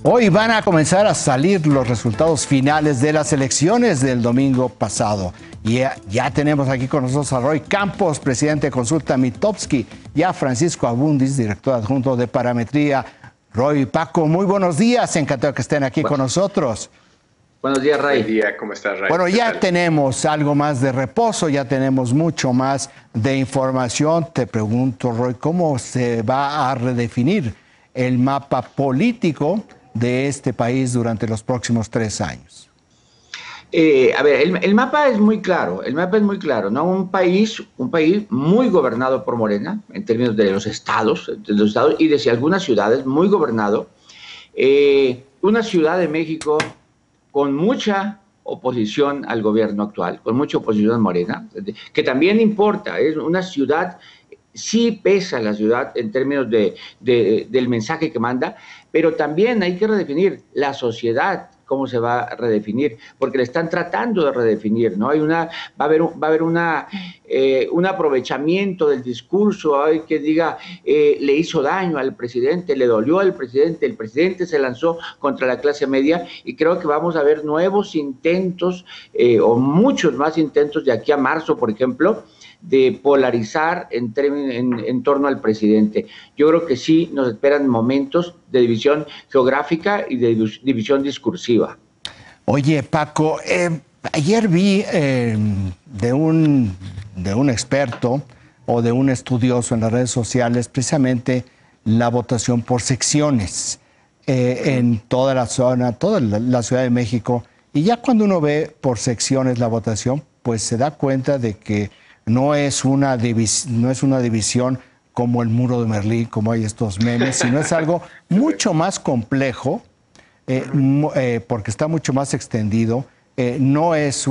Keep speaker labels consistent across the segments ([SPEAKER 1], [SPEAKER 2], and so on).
[SPEAKER 1] Hoy van a comenzar a salir los resultados finales de las elecciones del domingo pasado. Y ya tenemos aquí con nosotros a Roy Campos, presidente de Consulta Mitofsky, y a Francisco Abundis, director adjunto de Parametría. Roy, Paco, muy buenos días. Encantado que estén aquí con nosotros.
[SPEAKER 2] Buenos días, Ray.
[SPEAKER 3] Buen día, ¿cómo estás, Ray?
[SPEAKER 1] Bueno, ya tenemos algo más de reposo, ya tenemos mucho más de información. Te pregunto, Roy, ¿cómo se va a redefinir el mapa político de este país durante los próximos 3 años?
[SPEAKER 2] A ver, el mapa es muy claro, ¿no? Un país muy gobernado por Morena, en términos de los estados y de algunas ciudades, muy gobernado. Una ciudad de México con mucha oposición al gobierno actual, con mucha oposición a Morena, que también importa, es una ciudad, sí pesa la ciudad en términos del mensaje que manda, pero también hay que redefinir la sociedad, cómo se va a redefinir, porque le están tratando de redefinir, ¿no? Va a haber un aprovechamiento del discurso, hay que diga, le hizo daño al presidente, le dolió al presidente, el presidente se lanzó contra la clase media, y creo que vamos a ver nuevos intentos, o muchos más intentos de aquí a marzo, por ejemplo, de polarizar en torno al presidente. Yo creo que sí nos esperan momentos de división geográfica y de división discursiva.
[SPEAKER 1] Oye, Paco, ayer vi de un experto o de un estudioso en las redes sociales precisamente la votación por secciones en toda la zona, toda la Ciudad de México, y ya cuando uno ve por secciones la votación, pues se da cuenta de que no es una división como el muro de Berlín, como hay estos memes, sino es algo mucho más complejo, porque está mucho más extendido. No es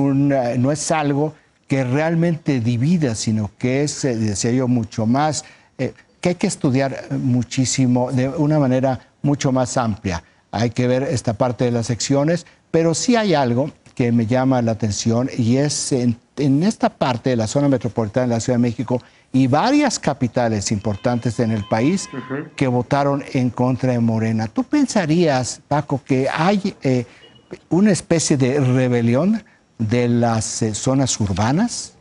[SPEAKER 1] algo que realmente divida, sino que es, decía yo, mucho más, que hay que estudiar muchísimo, de una manera mucho más amplia. Hay que ver esta parte de las secciones, pero sí hay algo que me llama la atención, y es en esta parte de la zona metropolitana de la Ciudad de México y varias capitales importantes en el país que votaron en contra de Morena. ¿Tú pensarías, Paco, que hay una especie de rebelión de las zonas urbanas?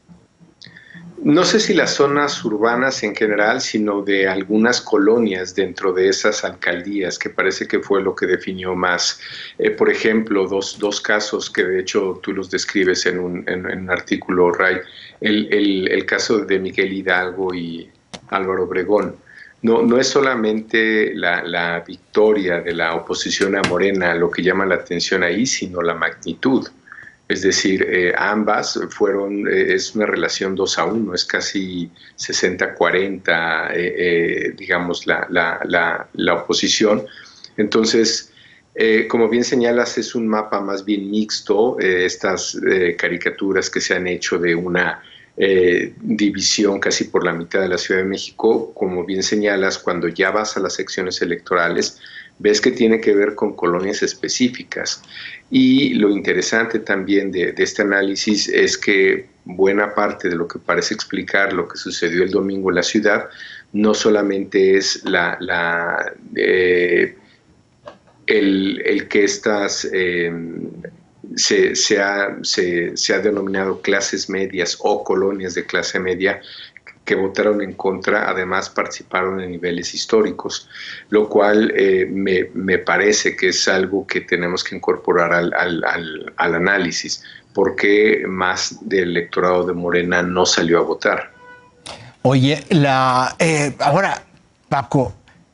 [SPEAKER 3] No sé si las zonas urbanas en general, sino de algunas colonias dentro de esas alcaldías, que parece que fue lo que definió más. Por ejemplo, dos casos que de hecho tú los describes en un artículo, Ray. El caso de Miguel Hidalgo y Álvaro Obregón. No es solamente la victoria de la oposición a Morena lo que llama la atención ahí, sino la magnitud. Es decir, ambas es una relación 2-1, es casi 60-40, digamos, la oposición. Entonces, como bien señalas, es un mapa más bien mixto, estas caricaturas que se han hecho de una división casi por la mitad de la Ciudad de México. Como bien señalas, cuando ya vas a las secciones electorales, ves que tiene que ver con colonias específicas. Y lo interesante también de este análisis es que buena parte de lo que parece explicar lo que sucedió el domingo en la ciudad no solamente es el que estas se ha denominado clases medias o colonias de clase media que votaron en contra, además participaron en niveles históricos, lo cual me parece que es algo que tenemos que incorporar al análisis. ¿Por qué más del electorado de Morena no salió a votar?
[SPEAKER 1] Oye, ahora, Paco,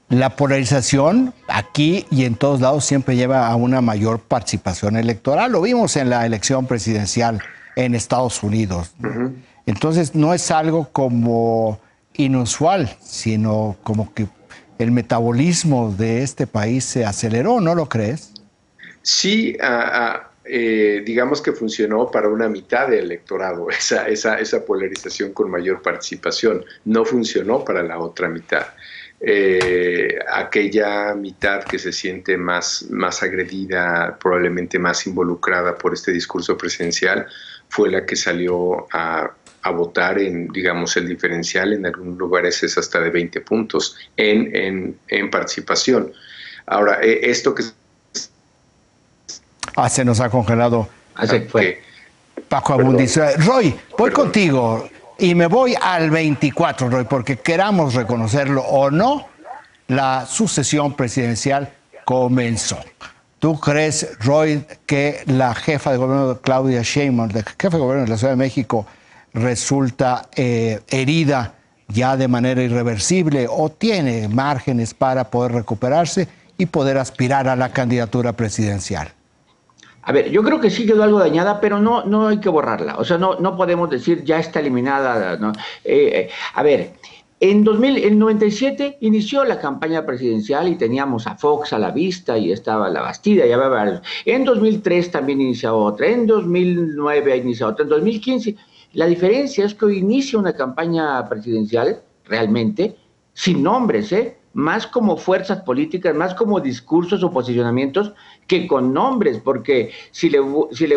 [SPEAKER 1] la polarización aquí y en todos lados siempre lleva a una mayor participación electoral. Lo vimos en la elección presidencial en Estados Unidos. Entonces no es algo como inusual, sino como que el metabolismo de este país se aceleró, ¿no lo crees?
[SPEAKER 3] Sí, digamos que funcionó para una mitad del electorado, esa polarización con mayor participación. No funcionó para la otra mitad. Aquella mitad que se siente más agredida, probablemente más involucrada por este discurso presidencial, fue la que salió a votar en, digamos, el diferencial en algunos lugares es hasta de 20 puntos en participación. Ahora, esto que
[SPEAKER 1] Se nos ha congelado
[SPEAKER 2] Fue.
[SPEAKER 1] Paco Abundis. Roy, voy contigo y me voy al 24, Roy, porque queramos reconocerlo o no, la sucesión presidencial comenzó. ¿Tú crees, Roy, que la jefa de gobierno Claudia Sheinbaum, la jefa de gobierno de la Ciudad de México, resulta herida ya de manera irreversible o tiene márgenes para poder recuperarse y poder aspirar a la candidatura presidencial?
[SPEAKER 2] A ver, yo creo que sí quedó algo dañada, pero no hay que borrarla. O sea, no podemos decir ya está eliminada, ¿no? A ver, en 97 inició la campaña presidencial y teníamos a Fox a la vista y estaba la Bastida, ya varios. En 2003 también inicia otra, en 2009 inicia otra, en 2015. La diferencia es que hoy inicia una campaña presidencial realmente sin nombres, más como fuerzas políticas, más como discursos o posicionamientos que con nombres, porque si le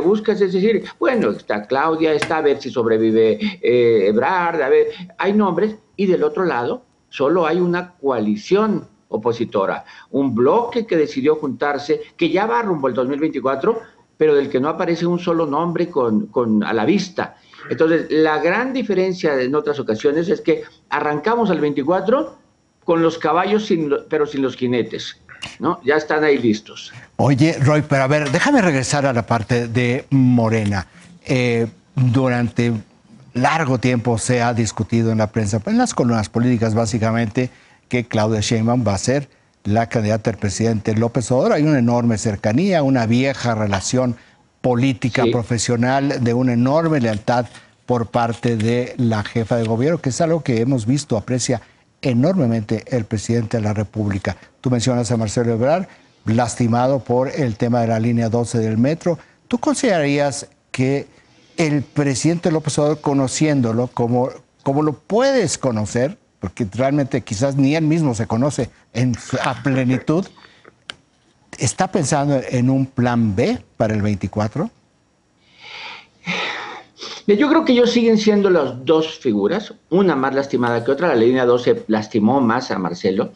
[SPEAKER 2] buscas, es decir, bueno, está Claudia, está a ver si sobrevive Ebrard, a ver, hay nombres, y del otro lado solo hay una coalición opositora, un bloque que decidió juntarse, que ya va rumbo al 2024, pero del que no aparece un solo nombre a la vista. Entonces, la gran diferencia en otras ocasiones es que arrancamos al 24 con los caballos, pero sin los jinetes, ¿no? Ya están ahí listos.
[SPEAKER 1] Oye, Roy, pero a ver, déjame regresar a la parte de Morena. Durante largo tiempo se ha discutido en la prensa, en las columnas políticas básicamente, que Claudia Sheinbaum va a ser la candidata del presidente López Obrador. Hay una enorme cercanía, una vieja relación política, sí, profesional, de una enorme lealtad por parte de la jefa de gobierno, que es algo que hemos visto, aprecia enormemente el presidente de la República. Tú mencionas a Marcelo Ebrard, lastimado por el tema de la línea 12 del metro. ¿Tú considerarías que el presidente López Obrador, conociéndolo como lo puedes conocer, porque realmente quizás ni él mismo se conoce a plenitud, está pensando en un plan B para el 24?
[SPEAKER 2] Yo creo que ellos siguen siendo las dos figuras, una más lastimada que otra. La línea 12 lastimó más a Marcelo.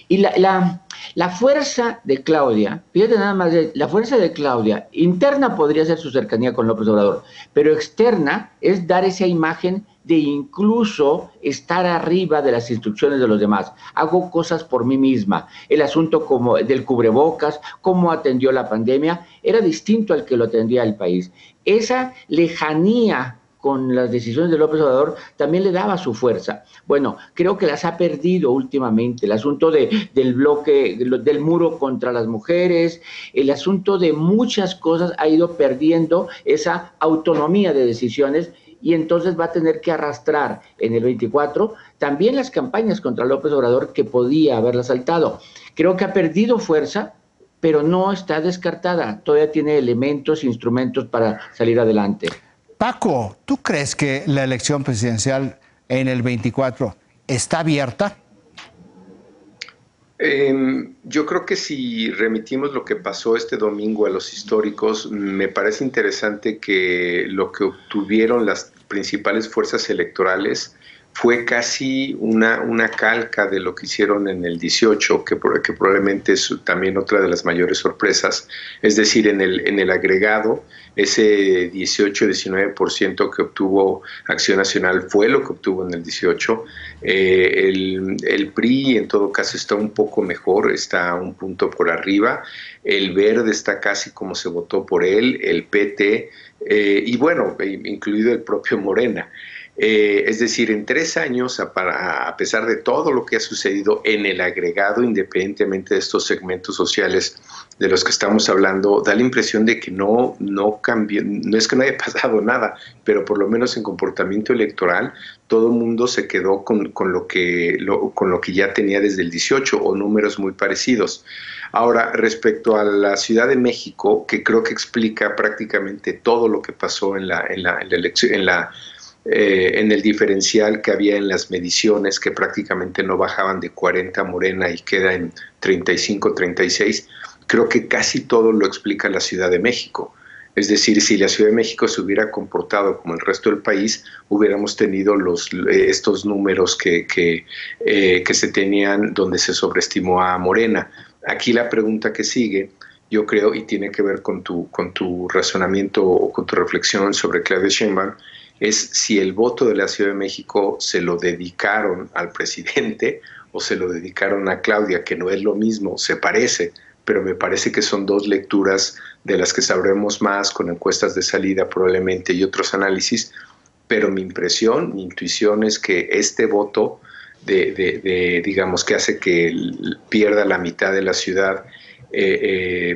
[SPEAKER 2] Y la fuerza de Claudia, fíjate nada más, la fuerza de Claudia, interna podría ser su cercanía con López Obrador, pero externa es dar esa imagen de incluso estar arriba de las instrucciones de los demás. Hago cosas por mí misma. El asunto como del cubrebocas, cómo atendió la pandemia, era distinto al que lo atendía el país. Esa lejanía con las decisiones de López Obrador también le daba su fuerza. Bueno, creo que las ha perdido últimamente. El asunto del bloque, del muro contra las mujeres, el asunto de muchas cosas ha ido perdiendo esa autonomía de decisiones, y entonces va a tener que arrastrar en el 24 también las campañas contra López Obrador, que podía haberla saltado. Creo que ha perdido fuerza, pero no está descartada. Todavía tiene elementos, instrumentos para salir adelante.
[SPEAKER 1] Paco, ¿tú crees que la elección presidencial en el 24 está abierta?
[SPEAKER 3] Yo creo que si remitimos lo que pasó este domingo a los históricos, me parece interesante que lo que obtuvieron las principales fuerzas electorales fue casi una calca de lo que hicieron en el 18, que probablemente es también otra de las mayores sorpresas. Es decir, en el agregado, ese 18-19% que obtuvo Acción Nacional fue lo que obtuvo en el 18. El PRI en todo caso está un poco mejor, está un punto por arriba. El Verde está casi como se votó por él, el PT, y bueno, incluido el propio Morena. Es decir, en 3 años, a pesar de todo lo que ha sucedido en el agregado, independientemente de estos segmentos sociales de los que estamos hablando, da la impresión de que no cambió, no es que no haya pasado nada, pero por lo menos en comportamiento electoral, todo el mundo se quedó con lo que ya tenía desde el 18 o números muy parecidos. Ahora, respecto a la Ciudad de México, que creo que explica prácticamente todo lo que pasó en la elección, en el diferencial que había en las mediciones, que prácticamente no bajaban de 40 Morena y queda en 35, 36, creo que casi todo lo explica la Ciudad de México. Es decir, si la Ciudad de México se hubiera comportado como el resto del país, hubiéramos tenido estos números que se tenían donde se sobreestimó a Morena. Aquí la pregunta que sigue yo creo, y tiene que ver con tu razonamiento o con tu reflexión sobre Claudia Sheinbaum, es si el voto de la Ciudad de México se lo dedicaron al presidente o se lo dedicaron a Claudia, que no es lo mismo, se parece, pero me parece que son dos lecturas de las que sabremos más con encuestas de salida probablemente y otros análisis, pero mi impresión, mi intuición es que este voto digamos, que hace que pierda la mitad de la ciudad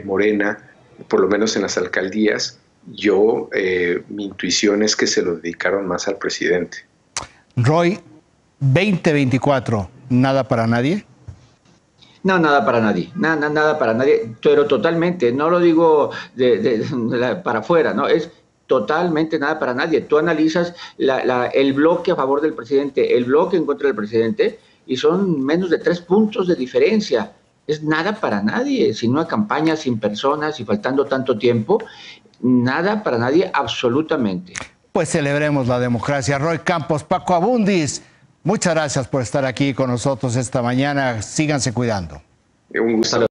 [SPEAKER 3] Morena, por lo menos en las alcaldías, mi intuición es que se lo dedicaron más al presidente.
[SPEAKER 1] Roy, 2024, ¿nada para nadie?
[SPEAKER 2] No, nada para nadie, nada para nadie, pero totalmente, no lo digo para afuera, no, es totalmente nada para nadie. Tú analizas el bloque a favor del presidente, el bloque en contra del presidente, y son menos de 3 puntos de diferencia. Es nada para nadie, sin una campaña, sin personas y faltando tanto tiempo, nada para nadie absolutamente.
[SPEAKER 1] Pues celebremos la democracia. Roy Campos, Paco Abundis, muchas gracias por estar aquí con nosotros esta mañana. Síganse cuidando.
[SPEAKER 3] Un gusto.